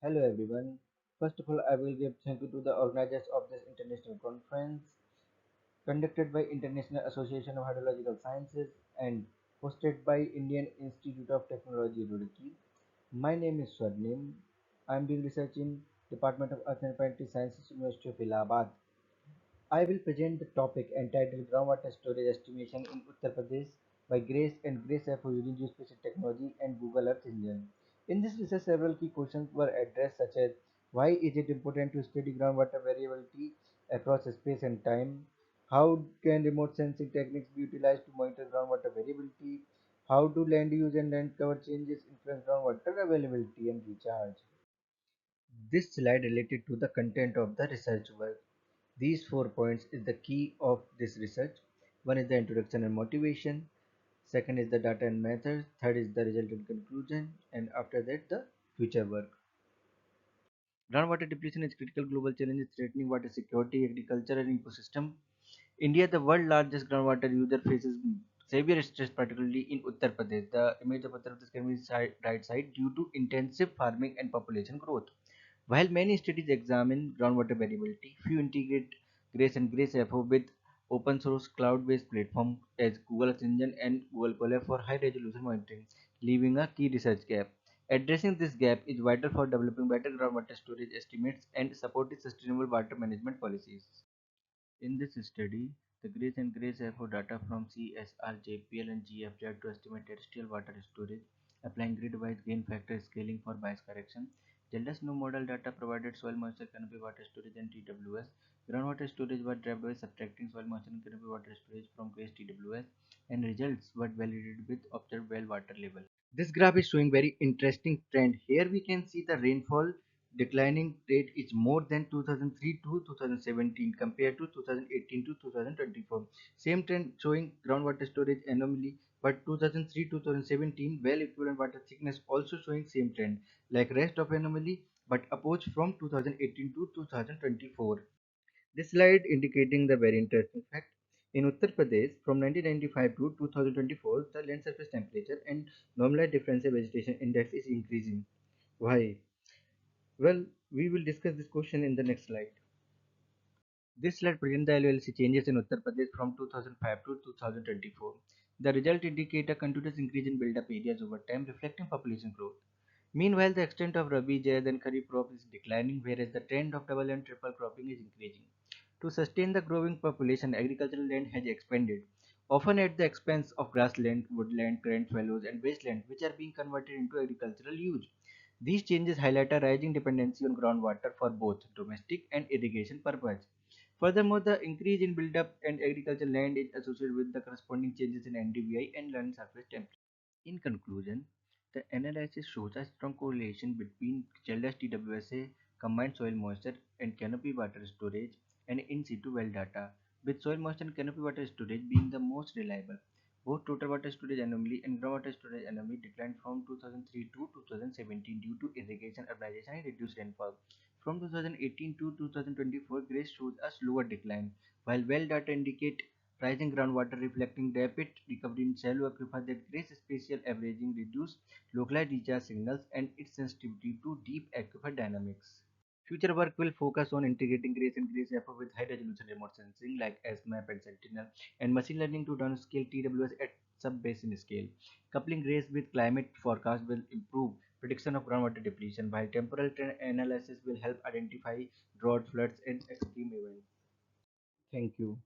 Hello everyone. First of all, I will give thank you to the organizers of this international conference conducted by International Association of Hydrological Sciences and hosted by Indian Institute of Technology, Roorkee. My name is Swarnim. I am doing research in Department of Earth and Planetary Sciences, University of Allahabad. I will present the topic entitled Groundwater Storage Estimation in Uttar Pradesh by Grace and Grace F using geospatial technology and Google Earth Engine. In this research, several key questions were addressed such as why is it important to study groundwater variability across space and time? How can remote sensing techniques be utilized to monitor groundwater variability? How do land use and land cover changes influence groundwater availability and recharge? This slide related to the content of the research work. These 4 points is the key of this research. One is the introduction and motivation. Second is the data and methods. Third is the result and conclusion. And after that, the future work. Groundwater depletion is critical global challenge threatening water security, agriculture, and ecosystem. India, the world's largest groundwater user, faces severe stress, particularly in Uttar Pradesh. The image of Uttar Pradesh can be right side due to intensive farming and population growth. While many studies examine groundwater variability, few integrate GRACE and GRACE FO with open source cloud-based platforms as Google Earth Engine and Google Colab for high resolution monitoring, leaving a key research gap. Addressing this gap is vital for developing better groundwater storage estimates and supporting sustainable water management policies. In this study, the GRACE and GRACE FO data from CSR, JPL, and GFZ to estimate terrestrial water storage, applying grid-wise gain factor scaling for bias correction. Jealous no model data provided soil moisture, canopy water storage, and TWS. Groundwater storage was derived by subtracting soil moisture and canopy water storage from GRACE TWS, and results were validated with observed well water level. This graph is showing very interesting trend. Here we can see the rainfall declining rate is more than 2003 to 2017 compared to 2018 to 2024. Same trend showing groundwater storage anomaly, but 2003 to 2017 well equivalent water thickness also showing same trend like rest of anomaly, but opposed from 2018 to 2024. This slide indicating the very interesting fact. In Uttar Pradesh, from 1995 to 2024, the land surface temperature and normalized differential vegetation index is increasing. Why? Well, we will discuss this question in the next slide. This slide presents the LLC changes in Uttar Pradesh from 2005 to 2024. The result indicate a continuous increase in built-up areas over time, reflecting population growth. Meanwhile, the extent of Rabi, Zaid, and Kharif crop is declining, whereas the trend of double and triple cropping is increasing. To sustain the growing population, agricultural land has expanded, often at the expense of grassland, woodland, current fallows, and wasteland, which are being converted into agricultural use. These changes highlight a rising dependency on groundwater for both domestic and irrigation purposes. Furthermore, the increase in build-up and agricultural land is associated with the corresponding changes in NDVI and land surface temperature. In conclusion, the analysis shows a strong correlation between childless TWSA, combined soil moisture, and canopy water storage and in situ well data, with soil moisture and canopy water storage being the most reliable. Both total water storage anomaly and groundwater storage anomaly declined from 2003 to 2017 due to irrigation, urbanization, and reduced rainfall. From 2018 to 2024, GRACE shows a slower decline, while well data indicate rising groundwater reflecting rapid recovery in shallow aquifers that GRACE spatial averaging reduce localized recharge signals and its sensitivity to deep aquifer dynamics. Future work will focus on integrating GRACE and GRACE FO with high resolution remote sensing like SMAP and Sentinel and machine learning to downscale TWS at sub-basin scale. Coupling GRACE with climate forecast will improve prediction of groundwater depletion, while temporal trend analysis will help identify drought, floods, and extreme events. Thank you.